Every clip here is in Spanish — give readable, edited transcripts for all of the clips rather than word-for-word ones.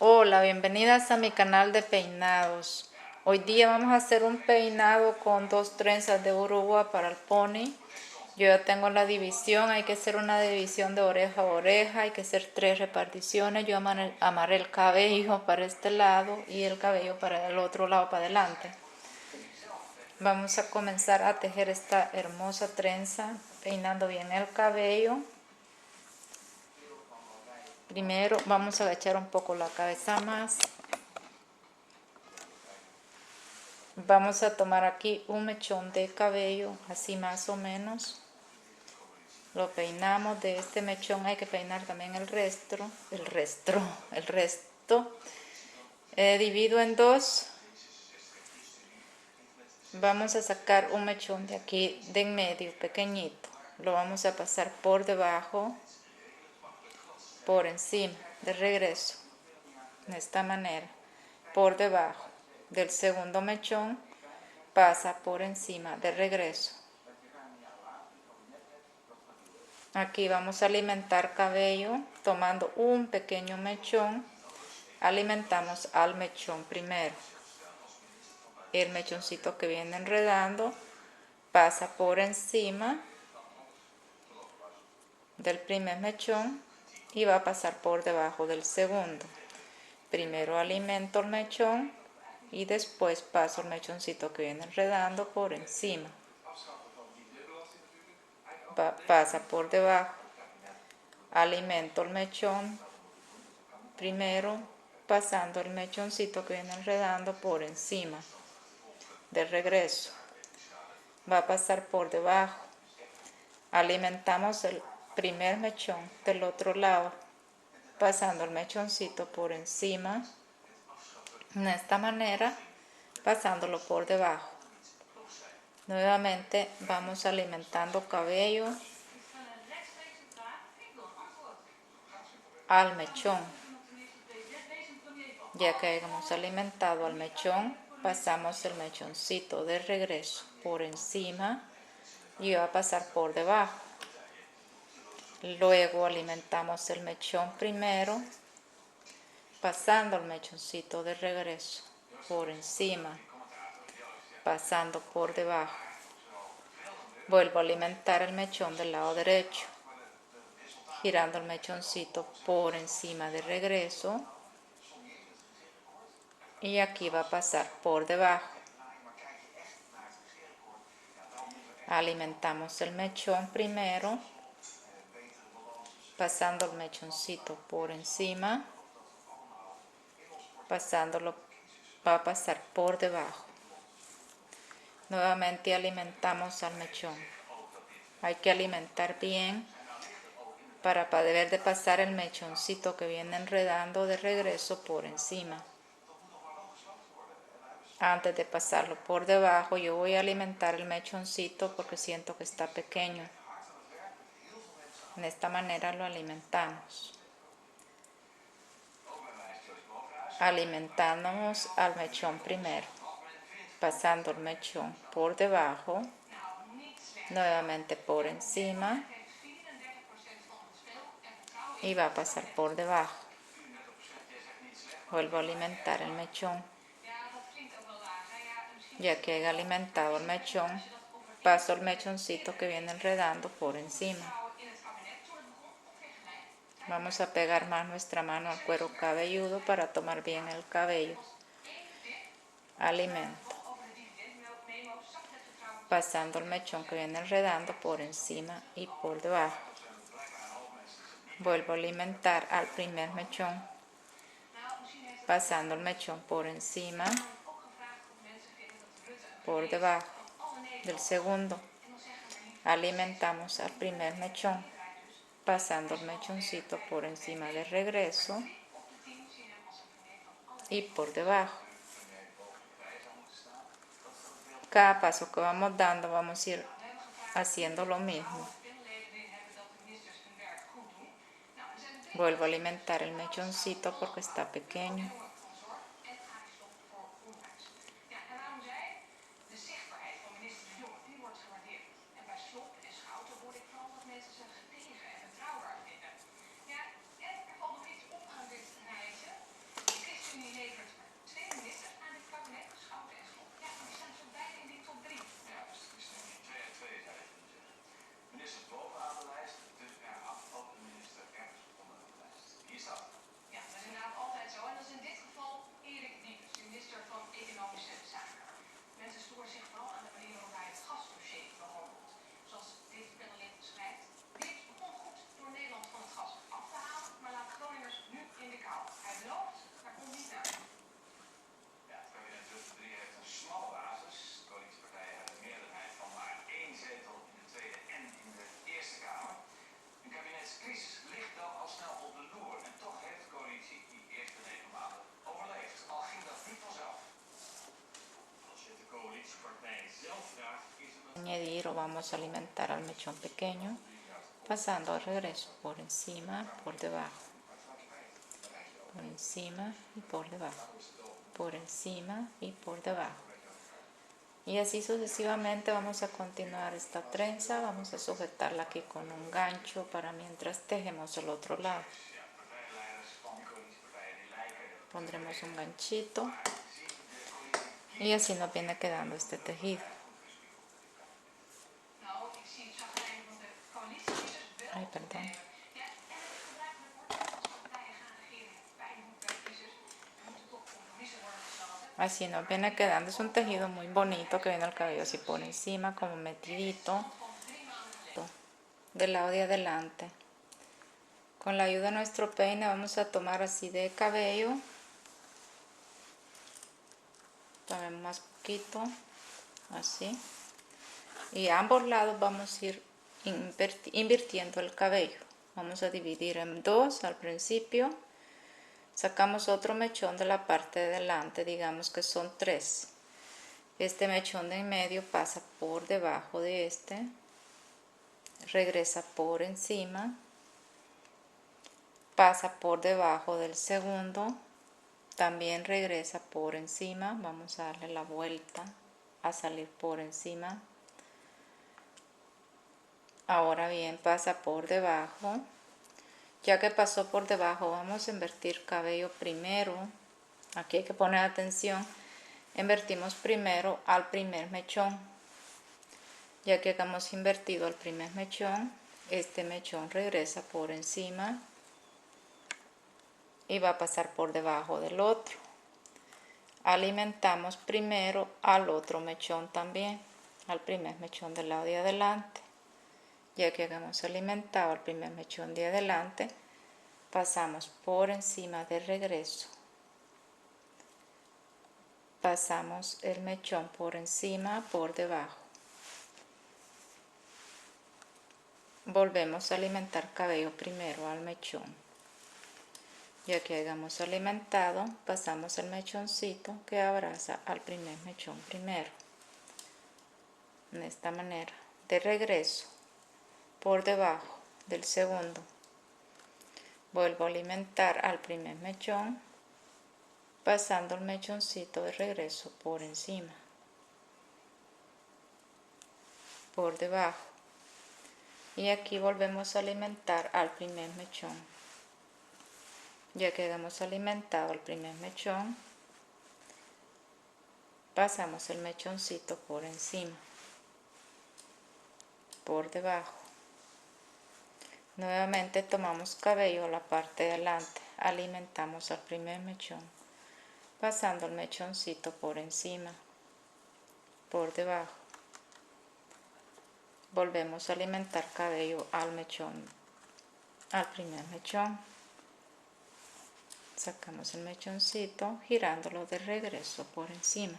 Hola, bienvenidas a mi canal de peinados. Hoy día vamos a hacer un peinado con 2 trenzas de uruguay para el pony. Yo ya tengo la división, hay que hacer una división de oreja a oreja, hay que hacer 3 reparticiones. Yo amarré el cabello para este lado y el cabello para el otro lado, para adelante. Vamos a comenzar a tejer esta hermosa trenza, peinando bien el cabello. Primero vamos a agachar un poco la cabeza más. Vamos a tomar aquí un mechón de cabello, así más o menos. Lo peinamos. De este mechón hay que peinar también el resto. Divido en dos. Vamos a sacar un mechón de aquí, de en medio, pequeñito. Lo vamos a pasar por debajo, por encima, de regreso. De esta manera, por debajo del segundo mechón, pasa por encima, de regreso. Aquí vamos a alimentar cabello tomando un pequeño mechón. Alimentamos al mechón primero. El mechoncito que viene enredando pasa por encima del primer mechón y va a pasar por debajo del segundo. Primero alimento el mechón y después paso el mechoncito que viene enredando por encima. Pasa por debajo. Alimento el mechón primero, pasando el mechoncito que viene enredando por encima. De regreso, va a pasar por debajo. Alimentamos el primer mechón del otro lado, pasando el mechoncito por encima. De esta manera, pasándolo por debajo. Nuevamente vamos alimentando cabello al mechón. Ya que hemos alimentado al mechón, pasamos el mechoncito de regreso por encima y va a pasar por debajo. Luego alimentamos el mechón primero, pasando el mechoncito de regreso por encima, pasando por debajo. Vuelvo a alimentar el mechón del lado derecho, girando el mechoncito por encima de regreso. Y aquí va a pasar por debajo. Alimentamos el mechón primero, pasando el mechoncito por encima, pasándolo, va a pasar por debajo. Nuevamente alimentamos al mechón. Hay que alimentar bien para poder de pasar el mechoncito que viene enredando de regreso por encima. Antes de pasarlo por debajo, yo voy a alimentar el mechoncito porque siento que está pequeño. De esta manera lo alimentamos. Alimentamos al mechón primero, pasando el mechón por debajo, nuevamente por encima y va a pasar por debajo. Vuelvo a alimentar el mechón. Ya que he alimentado el mechón, paso el mechoncito que viene enredando por encima. Vamos a pegar más nuestra mano al cuero cabelludo para tomar bien el cabello. Alimento. Pasando el mechón que viene enredando por encima y por debajo. Vuelvo a alimentar al primer mechón, pasando el mechón por encima, por debajo del segundo. Alimentamos al primer mechón, pasando el mechoncito por encima de regreso y por debajo. Cada paso que vamos dando vamos a ir haciendo lo mismo. Vuelvo a alimentar el mechoncito porque está pequeño. seguir o vamos a alimentar al mechón pequeño, pasando al regreso por encima, por debajo, por encima y por debajo, por encima y por debajo. Y así sucesivamente vamos a continuar esta trenza. Vamos a sujetarla aquí con un gancho para mientras tejemos el otro lado. Pondremos un ganchito y así nos viene quedando este tejido. Ay, perdón. Así nos viene quedando. Es un tejido muy bonito que viene el cabello así por encima, como metidito, del lado de adelante. Con la ayuda de nuestro peine vamos a tomar así de cabello. Tomemos más poquito, así. Y a ambos lados vamos a ir invirtiendo el cabello. Vamos a dividir en dos al principio. Sacamos otro mechón de la parte de delante, digamos que son 3. Este mechón de en medio pasa por debajo de este, regresa por encima, pasa por debajo del segundo, también regresa por encima. Vamos a darle la vuelta a salir por encima. Ahora bien, pasa por debajo. Ya que pasó por debajo, vamos a invertir cabello primero. Aquí hay que poner atención. Invertimos primero al primer mechón. Ya que hemos invertido al primer mechón, este mechón regresa por encima y va a pasar por debajo del otro. Alimentamos primero al otro mechón también, al primer mechón del lado de adelante. Ya que hemos alimentado al primer mechón de adelante, pasamos por encima de regreso. Pasamos el mechón por encima, por debajo. Volvemos a alimentar cabello primero al mechón. Ya que hayamos alimentado, pasamos el mechoncito que abraza al primer mechón primero. De esta manera, de regreso, por debajo del segundo. Vuelvo a alimentar al primer mechón, pasando el mechoncito de regreso por encima, por debajo. Y aquí volvemos a alimentar al primer mechón. Ya que hemos alimentado al primer mechón, pasamos el mechoncito por encima, por debajo. Nuevamente tomamos cabello a la parte de adelante, alimentamos al primer mechón, pasando el mechoncito por encima, por debajo. Volvemos a alimentar cabello al mechón, al primer mechón. Sacamos el mechoncito girándolo de regreso por encima.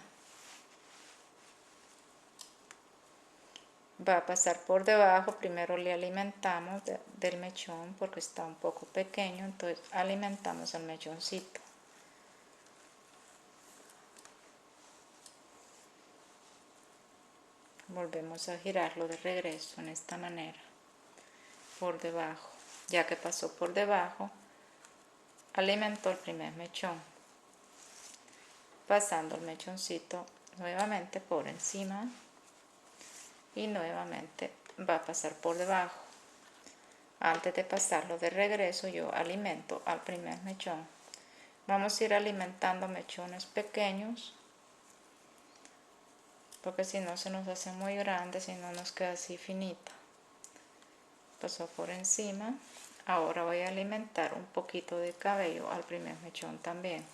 Va a pasar por debajo. Primero le alimentamos del mechón porque está un poco pequeño, entonces alimentamos el mechoncito. Volvemos a girarlo de regreso en esta manera, por debajo. Ya que pasó por debajo, alimentó el primer mechón, pasando el mechoncito nuevamente por encima y nuevamente va a pasar por debajo. Antes de pasarlo de regreso, yo alimento al primer mechón. Vamos a ir alimentando mechones pequeños, porque si no se nos hace muy grande, si no nos queda así finita. Pasó por encima. Ahora voy a alimentar un poquito de cabello al primer mechón también.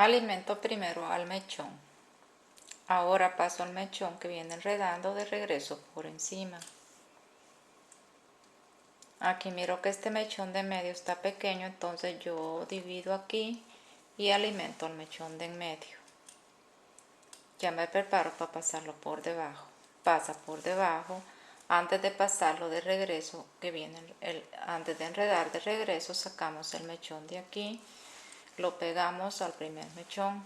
Alimento primero al mechón. Ahora paso al mechón que viene enredando de regreso por encima. Aquí miro que este mechón de medio está pequeño, entonces yo divido aquí y alimento el mechón de en medio. Ya me preparo para pasarlo por debajo. Pasa por debajo. Antes de pasarlo de regreso, que viene antes de enredar de regreso, sacamos el mechón de aquí, lo pegamos al primer mechón.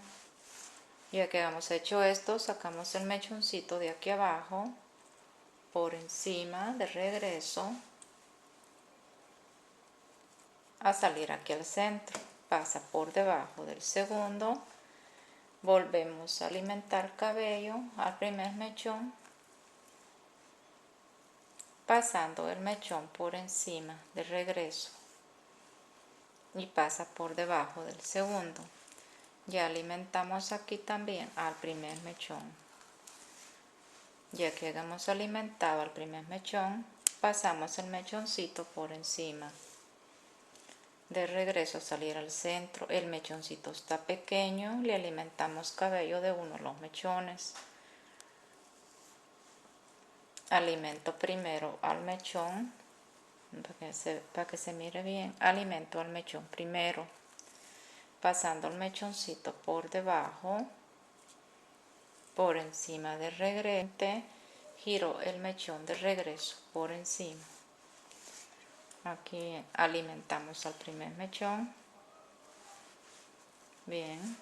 Ya que hemos hecho esto, sacamos el mechoncito de aquí abajo, por encima de regreso, a salir aquí al centro. Pasa por debajo del segundo. Volvemos a alimentar cabello al primer mechón, pasando el mechón por encima de regreso y pasa por debajo del segundo. Ya alimentamos aquí también al primer mechón. Ya que hemos alimentado al primer mechón, pasamos el mechoncito por encima. De regreso a salir al centro, el mechoncito está pequeño, le alimentamos cabello de uno de los mechones. Alimento primero al mechón, para que se mire bien, alimento al mechón primero, pasando el mechoncito por debajo, por encima del regreso, giro el mechón de regreso por encima. Aquí alimentamos al primer mechón. Bien,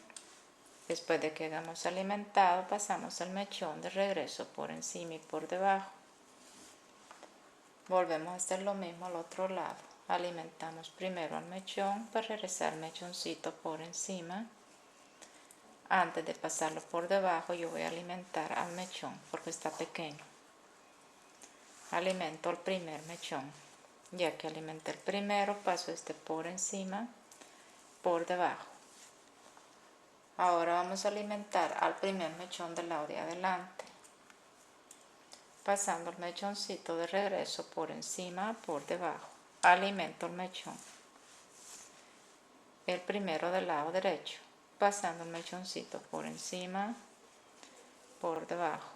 después de que hayamos alimentado, pasamos el mechón de regreso por encima y por debajo. Volvemos a hacer lo mismo al otro lado. Alimentamos primero al mechón para regresar el mechoncito por encima. Antes de pasarlo por debajo, yo voy a alimentar al mechón porque está pequeño. Alimento el primer mechón. Ya que alimenté el primero, paso este por encima, por debajo. Ahora vamos a alimentar al primer mechón del lado de adelante, pasando el mechoncito de regreso por encima, por debajo. Alimento el mechón, el primero del lado derecho, pasando el mechoncito por encima, por debajo,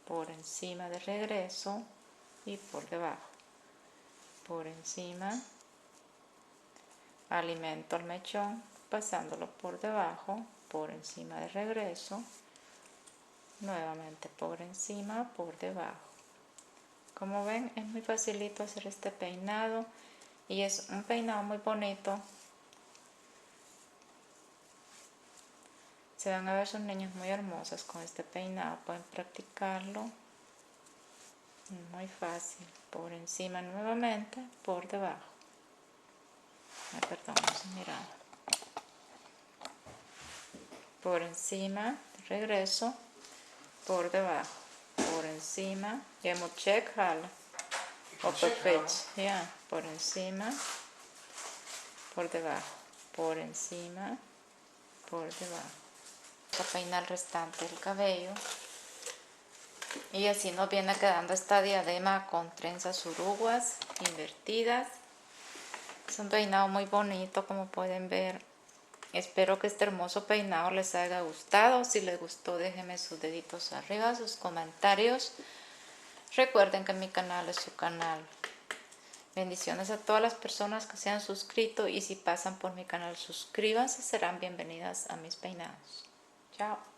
por encima de regreso y por debajo, por encima. Alimento el mechón, pasándolo por debajo, por encima de regreso, nuevamente por encima, por debajo. Como ven, es muy facilito hacer este peinado y es un peinado muy bonito. Se van a ver sus niños muy hermosos con este peinado, pueden practicarlo. Muy fácil, por encima nuevamente, por debajo. Perdón, vamos a mirar. Por encima, regreso, por debajo, por encima, hemos check, jala, upper pitch, ya, por encima, por debajo, por encima, por debajo. Vamos a peinar el restante del cabello y así nos viene quedando esta diadema con trenzas uruguas invertidas. Es un peinado muy bonito, como pueden ver. Espero que este hermoso peinado les haya gustado. Si les gustó, déjenme sus deditos arriba, sus comentarios. Recuerden que mi canal es su canal. Bendiciones a todas las personas que se han suscrito y si pasan por mi canal, suscríbanse, serán bienvenidas a mis peinados. Chao.